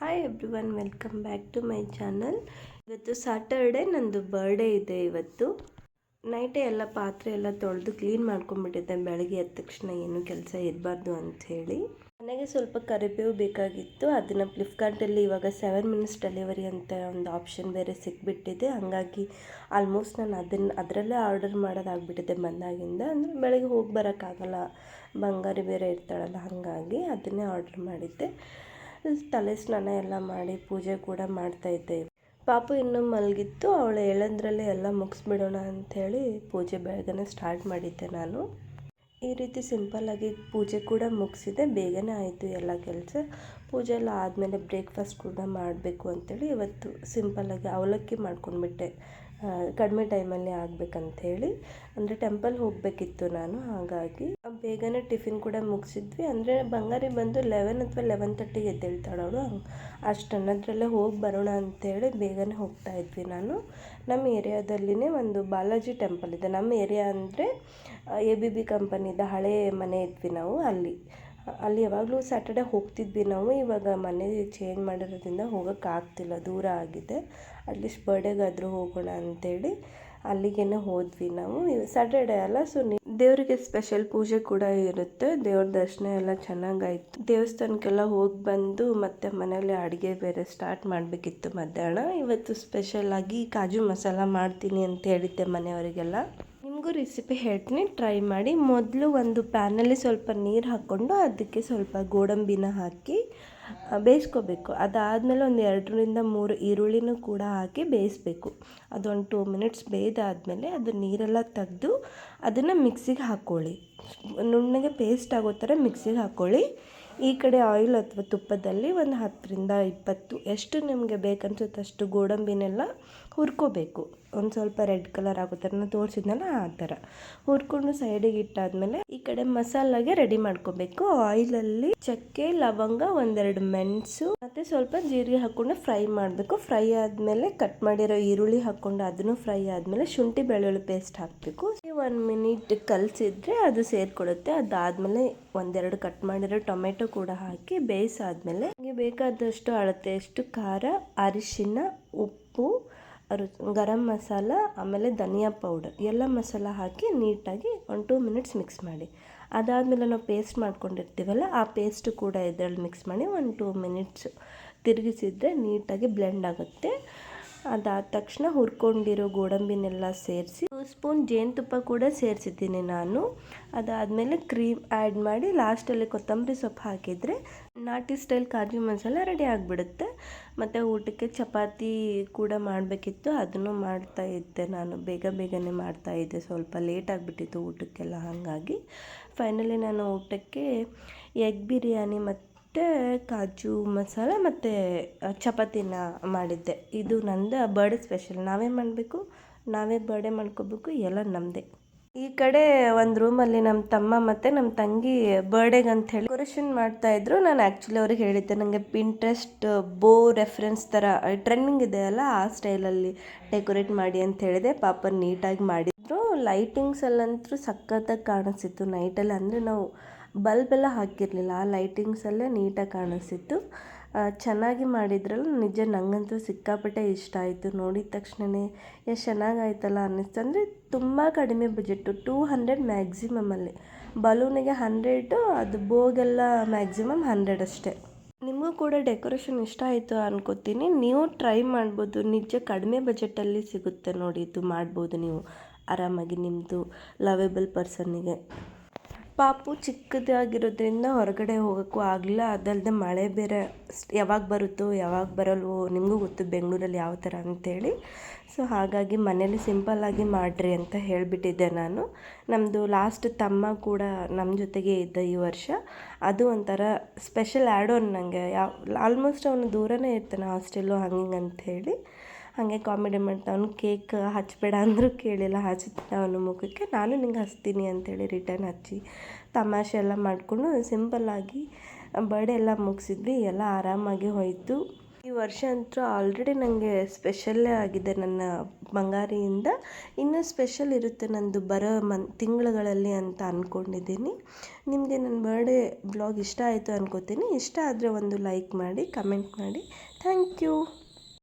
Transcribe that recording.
Hi everyone, welcome back to my channel. ಇವತ್ತು Saturday, ನಂದು birthday ಇದೆ. ಇವತ್ತು ನೈಟೇ ಎಲ್ಲ ಪಾತ್ರೆ ಎಲ್ಲ ತೊಳೆದು ಕ್ಲೀನ್ ಮಾಡ್ಕೊಂಡ್ಬಿಟ್ಟಿದ್ದೆ. ಬೆಳಗ್ಗೆ ಎದ್ದ ತಕ್ಷಣ ಏನು ಕೆಲಸ ಇರಬಾರ್ದು ಅಂಥೇಳಿ. ನನಗೆ ಸ್ವಲ್ಪ ಕರಿಬೇವು ಬೇಕಾಗಿತ್ತು. ಅದನ್ನು ಫ್ಲಿಪ್ಕಾರ್ಟಲ್ಲಿ ಇವಾಗ 7 ಮಿನಿಟ್ಸ್ ಡೆಲಿವರಿ ಅಂತ ಒಂದು ಆಪ್ಷನ್ ಬೇರೆ ಸಿಕ್ಬಿಟ್ಟಿದೆ. ಹಾಗಾಗಿ ಆಲ್ಮೋಸ್ಟ್ ನಾನು ಅದರಲ್ಲೇ ಆರ್ಡರ್ ಮಾಡೋದಾಗ್ಬಿಟ್ಟಿದೆ ಬಂದಾಗಿಂದ. ಅಂದರೆ ಬೆಳಗ್ಗೆ ಹೋಗಿ ಬರೋಕ್ಕಾಗಲ್ಲ, ಬಂಗಾರಿ ಬೇರೆ ಇರ್ತಾಳಲ್ಲ, ಹಾಗಾಗಿ ಅದನ್ನೇ ಆರ್ಡರ್ ಮಾಡಿದ್ದೆ. ತಲೆ ಸ್ನಾನ ಎಲ್ಲ ಮಾಡಿ ಪೂಜೆ ಕೂಡ ಮಾಡ್ತಾಯಿದ್ದೆ. ಪಾಪು ಇನ್ನೂ ಮಲಗಿತ್ತು. ಅವಳು ಹೇಳೋದ್ರಲ್ಲೇ ಎಲ್ಲ ಮುಗಿಸ್ಬಿಡೋಣ ಅಂಥೇಳಿ ಪೂಜೆ ಬೇಗನೆ ಸ್ಟಾರ್ಟ್ ಮಾಡಿದ್ದೆ ನಾನು. ಈ ರೀತಿ ಸಿಂಪಲ್ಲಾಗಿ ಪೂಜೆ ಕೂಡ ಮುಗಿಸಿದೆ. ಬೇಗನೆ ಆಯಿತು ಎಲ್ಲ ಕೆಲಸ. ಪೂಜೆ ಎಲ್ಲ ಆದಮೇಲೆ ಬ್ರೇಕ್ಫಾಸ್ಟ್ ಕೂಡ ಮಾಡಬೇಕು ಅಂಥೇಳಿ ಇವತ್ತು ಸಿಂಪಲ್ಲಾಗಿ ಅವಲಕ್ಕಿ ಮಾಡ್ಕೊಂಡ್ಬಿಟ್ಟೆ. ಕಡಿಮೆ ಟೈಮಲ್ಲಿ ಆಗಬೇಕಂಥೇಳಿ. ಅಂದರೆ ಟೆಂಪಲ್ ಹೋಗಬೇಕಿತ್ತು ನಾನು, ಹಾಗಾಗಿ ಬೇಗನೆ ಟಿಫಿನ್ ಕೂಡ ಮುಗಿಸಿದ್ವಿ. ಅಂದರೆ ಬಂಗಾರಿ ಬಂದು 11 ಅಥವಾ 11:30 ಎದ್ದೇಳ್ತಾಳವಳು. ಅಷ್ಟನ್ನದ್ರಲ್ಲೇ ಹೋಗಿ ಬರೋಣ ಅಂಥೇಳಿ ಬೇಗನೆ ಹೋಗ್ತಾ ಇದ್ವಿ. ನಾನು ನಮ್ಮ ಏರಿಯಾದಲ್ಲಿನೇ ಒಂದು ಬಾಲಾಜಿ ಟೆಂಪಲ್ ಇದೆ. ನಮ್ಮ ಏರಿಯಾ ಅಂದರೆ ABB ಕಂಪನಿದ ಹಳೆ ಮನೆ ಇದ್ವಿ ನಾವು. ಅಲ್ಲಿ ಯಾವಾಗಲೂ ಸ್ಯಾಟರ್ಡೆ ಹೋಗ್ತಿದ್ವಿ ನಾವು. ಇವಾಗ ಮನೆ ಚೇಂಜ್ ಮಾಡಿರೋದ್ರಿಂದ ಹೋಗೋಕ್ಕಾಗ್ತಿಲ್ಲ, ದೂರ ಆಗಿದೆ. ಅಟ್ಲೀಸ್ಟ್ ಬರ್ಡೇಗಾದರೂ ಹೋಗೋಣ ಅಂಥೇಳಿ ಅಲ್ಲಿಗೇ ಹೋದ್ವಿ ನಾವು. ಸ್ಯಾಟರ್ಡೆ ಅಲ್ಲ, ಸೊ ದೇವರಿಗೆ ಸ್ಪೆಷಲ್ ಪೂಜೆ ಕೂಡ ಇರುತ್ತೆ. ದೇವ್ರ ದರ್ಶನ ಎಲ್ಲ ಚೆನ್ನಾಗಾಯಿತು. ದೇವಸ್ಥಾನಕ್ಕೆಲ್ಲ ಹೋಗಿ ಬಂದು ಮತ್ತೆ ಮನೇಲಿ ಅಡುಗೆ ಬೇರೆ ಸ್ಟಾರ್ಟ್ ಮಾಡಬೇಕಿತ್ತು ಮಧ್ಯಾಹ್ನ. ಇವತ್ತು ಸ್ಪೆಷಲಾಗಿ ಕಾಜು ಮಸಾಲ ಮಾಡ್ತೀನಿ ಅಂತ ಹೇಳಿದ್ದೆ ಮನೆಯವರಿಗೆಲ್ಲ. ನಿಮಗೂ ರೆಸಿಪಿ ಹೇಳ್ತೀನಿ, ಟ್ರೈ ಮಾಡಿ. ಮೊದಲು ಒಂದು ಪ್ಯಾನಲ್ಲಿ ಸ್ವಲ್ಪ ನೀರು ಹಾಕ್ಕೊಂಡು ಅದಕ್ಕೆ ಸ್ವಲ್ಪ ಗೋಡಂಬಿನ ಹಾಕಿ ಬೇಯಿಸ್ಕೋಬೇಕು. ಅದಾದಮೇಲೆ ಒಂದು 2ರಿಂದ 3 ಈರುಳ್ಳಿನೂ ಕೂಡ ಹಾಕಿ ಬೇಯಿಸ್ಬೇಕು. ಅದೊಂದು 2 ಮಿನಿಟ್ಸ್ ಬೇಯ್ದಾದಮೇಲೆ ಅದು ನೀರೆಲ್ಲ ತೆಗೆದು ಅದನ್ನು ಮಿಕ್ಸಿಗೆ ಹಾಕ್ಕೊಳ್ಳಿ. ನುಣ್ಣಗೆ ಪೇಸ್ಟ್ ಆಗೋ ಥರ ಮಿಕ್ಸಿಗೆ ಹಾಕ್ಕೊಳ್ಳಿ. ಈ ಕಡೆ ಆಯಿಲ್ ಅಥವಾ ತುಪ್ಪದಲ್ಲಿ ಒಂದು 10ರಿಂದ 20 ಎಷ್ಟು ನಿಮಗೆ ಬೇಕನ್ಸುತ್ತೆ ಅಷ್ಟು ಗೋಡಂಬಿನೆಲ್ಲ ಹುರ್ಕೋಬೇಕು. ಒಂದು ಸ್ವಲ್ಪ ರೆಡ್ ಕಲರ್ ಆಗೋ ಥರ ನಾನು ತೋರಿಸಿದ್ನಲ್ಲ, ಆ ಥರ ಹುರ್ಕೊಂಡು ಸೈಡಿಗೆ ಇಟ್ಟಾದಮೇಲೆ ಈ ಕಡೆ ಮಸಾಲಾಗೆ ರೆಡಿ ಮಾಡ್ಕೋಬೇಕು. ಆಯಿಲಲ್ಲಿ ಚಕ್ಕೆ, ಲವಂಗ, 1-2 ಮೆಣಸು ಮತ್ತು ಸ್ವಲ್ಪ ಜೀರಿಗೆ ಹಾಕ್ಕೊಂಡು ಫ್ರೈ ಮಾಡಬೇಕು. ಫ್ರೈ ಆದಮೇಲೆ ಕಟ್ ಮಾಡಿರೋ ಈರುಳ್ಳಿ ಹಾಕ್ಕೊಂಡು ಅದನ್ನು ಫ್ರೈ ಆದಮೇಲೆ ಶುಂಠಿ ಬೆಳ್ಳುಳ್ಳಿ ಪೇಸ್ಟ್ ಹಾಕಬೇಕು. 1 ಮಿನಿಟ್ ಕಲಸಿದ್ರೆ ಅದು ಸೇರಿಕೊಡುತ್ತೆ. ಅದಾದಮೇಲೆ 1-2 ಕಟ್ ಮಾಡಿರೋ ಟೊಮೆಟೊ ಕೂಡ ಹಾಕಿ ಬೇಯಿಸಾದ್ಮೇಲೆ ನಿಮಗೆ ಬೇಕಾದಷ್ಟು ಅಳತೆಯಷ್ಟು ಖಾರ, ಅರಿಶಿನ, ಉಪ್ಪು, ಗರಂ ಮಸಾಲ, ಆಮೇಲೆ ಧನಿಯಾ ಪೌಡರ್ ಎಲ್ಲ ಮಸಾಲ ಹಾಕಿ ನೀಟಾಗಿ 1-2 ಮಿನಿಟ್ಸ್ ಮಿಕ್ಸ್ ಮಾಡಿ. ಅದಾದಮೇಲೆ ನಾವು ಪೇಸ್ಟ್ ಮಾಡ್ಕೊಂಡಿರ್ತೀವಲ್ಲ, ಆ ಪೇಸ್ಟು ಕೂಡ ಇದರಲ್ಲಿ ಮಿಕ್ಸ್ ಮಾಡಿ 1-2 ಮಿನಿಟ್ಸ್ ತಿರುಗಿಸಿದ್ರೆ ನೀಟಾಗಿ ಬ್ಲೆಂಡ್ ಆಗುತ್ತೆ. ಅದಾದ ತಕ್ಷಣ ಹುರ್ಕೊಂಡಿರೋ ಗೋಡಂಬಿನೆಲ್ಲ ಸೇರಿಸಿ 2 ಸ್ಪೂನ್ ಜೇನುತುಪ್ಪ ಕೂಡ ಸೇರಿಸಿದ್ದೀನಿ ನಾನು. ಅದಾದಮೇಲೆ ಕ್ರೀಮ್ ಆ್ಯಡ್ ಮಾಡಿ ಲಾಸ್ಟಲ್ಲಿ ಕೊತ್ತಂಬರಿ ಸೊಪ್ಪು ಹಾಕಿದರೆ ನಾಟಿ ಸ್ಟೈಲ್ ಕಾಜು ಮಸಾಲ ರೆಡಿ ಆಗಿಬಿಡುತ್ತೆ. ಮತ್ತು ಊಟಕ್ಕೆ ಚಪಾತಿ ಕೂಡ ಮಾಡಬೇಕಿತ್ತು, ಅದನ್ನು ಮಾಡ್ತಾಯಿದ್ದೆ ನಾನು. ಬೇಗನೆ ಮಾಡ್ತಾಯಿದ್ದೆ, ಸ್ವಲ್ಪ ಲೇಟ್ ಆಗಿಬಿಟ್ಟಿತ್ತು ಊಟಕ್ಕೆಲ್ಲ. ಹಾಗಾಗಿ ಫೈನಲಿ ನಾನು ಊಟಕ್ಕೆ ಎಗ್ ಬಿರಿಯಾನಿ ಮತ್ತು ಕಾಜು ಮಸಾಲ ಮತ್ತು ಚಪಾತಿನ ಮಾಡಿದ್ದೆ. ಇದು ನಂದು ಬರ್ಡೇ ಸ್ಪೆಷಲ್. ನಾವೇ ಮಾಡಬೇಕು, ನಾವೇ ಬರ್ಡೇ ಮಾಡ್ಕೋಬೇಕು, ಎಲ್ಲ ನಮ್ಮದೇ. ಈ ಕಡೆ ಒಂದು ರೂಮಲ್ಲಿ ನಮ್ಮ ತಮ್ಮ ಮತ್ತು ನಮ್ಮ ತಂಗಿ ಬರ್ಡೇಗೆ ಅಂಥೇಳಿ ಡೆಕೋರೇಷನ್ ಮಾಡ್ತಾಯಿದ್ರು. ನಾನು ಆ್ಯಕ್ಚುಲಿ ಅವ್ರಿಗೆ ಹೇಳಿದ್ದೆ, ನನಗೆ ಪಿಂಟ್ರೆಸ್ಟ್ ಬೋ ರೆಫರೆನ್ಸ್ ಥರ ಟ್ರೆಂಡಿಂಗ್ ಇದೆ ಅಲ್ಲ, ಆ ಸ್ಟೈಲಲ್ಲಿ ಡೆಕೋರೇಟ್ ಮಾಡಿ ಅಂತ ಹೇಳಿದೆ. ಪಾಪ ನೀಟಾಗಿ ಮಾಡಿದ್ರು. ಲೈಟಿಂಗ್ಸಲ್ಲಂತೂ ಸಖತ್ತಾಗಿ ಕಾಣಿಸ್ತಿತ್ತು ನೈಟಲ್ಲಿ. ಅಂದರೆ ನಾವು ಬಲ್ಬೆಲ್ಲ ಹಾಕಿರಲಿಲ್ಲ, ಆ ಲೈಟಿಂಗ್ಸಲ್ಲೇ ನೀಟಾಗಿ ಕಾಣಿಸ್ತಿತ್ತು. ಚೆನ್ನಾಗಿ ಮಾಡಿದ್ರಲ್ಲ, ನಿಜ ನನಗಂತೂ ಸಿಕ್ಕಾಪಟ್ಟೆ ಇಷ್ಟ ಆಯಿತು. ನೋಡಿದ ತಕ್ಷಣವೇ ಎಷ್ಟು ಚೆನ್ನಾಗಾಯ್ತಲ್ಲ ಅನ್ನಿಸ್ತು. ಅಂದರೆ ತುಂಬ ಕಡಿಮೆ ಬಜೆಟು, 200 ಮ್ಯಾಕ್ಸಿಮಮಲ್ಲಿ. ಬಲೂನಿಗೆ 100, ಅದು ಬೋಗೆಲ್ಲ ಮ್ಯಾಕ್ಸಿಮಮ್ 100 ಅಷ್ಟೇ. ನಿಮಗೂ ಕೂಡ ಡೆಕೋರೇಷನ್ ಇಷ್ಟ ಆಯಿತು ಅನ್ಕೋತೀನಿ. ನೀವು ಟ್ರೈ ಮಾಡ್ಬೋದು, ನಿಜ ಕಡಿಮೆ ಬಜೆಟಲ್ಲಿ ಸಿಗುತ್ತೆ ನೋಡಿ. ಇದು ಮಾಡ್ಬೋದು ನೀವು ಆರಾಮಾಗಿ ನಿಮ್ಮದು ಲವೇಬಲ್ ಪರ್ಸನ್ನಿಗೆ. ಪಾಪು ಚಿಕ್ಕದಾಗಿರೋದ್ರಿಂದ ಹೊರಗಡೆ ಹೋಗೋಕ್ಕೂ ಆಗಲಿಲ್ಲ. ಅದಲ್ಲದೆ ಮಳೆ ಬೇರೆ ಯಾವಾಗ ಬರುತ್ತೋ ಯಾವಾಗ ಬರಲ್ವೋ, ನಿಮಗೂ ಗೊತ್ತು ಬೆಂಗಳೂರಲ್ಲಿ ಯಾವ ಥರ ಅಂಥೇಳಿ. ಸೊ ಹಾಗಾಗಿ ಮನೇಲಿ ಸಿಂಪಲ್ಲಾಗಿ ಮಾಡಿರಿ ಅಂತ ಹೇಳಿಬಿಟ್ಟಿದ್ದೆ ನಾನು. ನಮ್ಮದು ಲಾಸ್ಟ್ ತಮ್ಮ ಕೂಡ ನಮ್ಮ ಜೊತೆಗೆ ಇದ್ದ ಈ ವರ್ಷ. ಅದು ಒಂಥರ ಸ್ಪೆಷಲ್ ಆ್ಯಡ್ ಆನ್ ನನಗೆ. ಆಲ್ಮೋಸ್ಟ್ ಅವನು ದೂರನೇ ಇರ್ತಾನೆ, ಹಾಸ್ಟೆಲ್ಲು ಹಂಗೆ ಅಂಥೇಳಿ. ಹಾಗೆ ಕಾಮಿಡಿ ಮಾಡ್ತಾ ಅವನು ಕೇಕ್ ಹಚ್ಚಬೇಡ ಅಂದರೂ ಕೇಳಿಲ್ಲ, ಹಚ್ತಾನೆ ಅವನ ಮುಖಕ್ಕೆ. ನಾನು ನಿಂಗೆ ಹಚ್ತೀನಿ ಅಂಥೇಳಿ ರಿಟರ್ನ್ ಹಚ್ಚಿ ತಮಾಷೆ ಎಲ್ಲ ಮಾಡಿಕೊಂಡು ಸಿಂಪಲ್ಲಾಗಿ ಬರ್ಡೇ ಎಲ್ಲ ಮುಗಿಸಿದ್ವಿ. ಎಲ್ಲ ಆರಾಮಾಗಿ ಹೋಯಿತು. ಈ ವರ್ಷ ಅಂತೂ ಆಲ್ರೆಡಿ ನನಗೆ ಸ್ಪೆಷಲ್ಲೇ ಆಗಿದೆ ನನ್ನ ಬಂಗಾರಿಯಿಂದ. ಇನ್ನೂ ಸ್ಪೆಷಲ್ ಇರುತ್ತೆ ನಂದು ಬರೋ ತಿಂಗಳುಗಳಲ್ಲಿ ಅಂತ ಅಂದ್ಕೊಂಡಿದ್ದೀನಿ. ನಿಮಗೆ ನನ್ನ ಬರ್ಡೇ ಬ್ಲಾಗ್ ಇಷ್ಟ ಆಯಿತು ಅನ್ಕೋತೀನಿ. ಇಷ್ಟ ಆದರೆ ಒಂದು ಲೈಕ್ ಮಾಡಿ, ಕಮೆಂಟ್ ಮಾಡಿ. Thank you.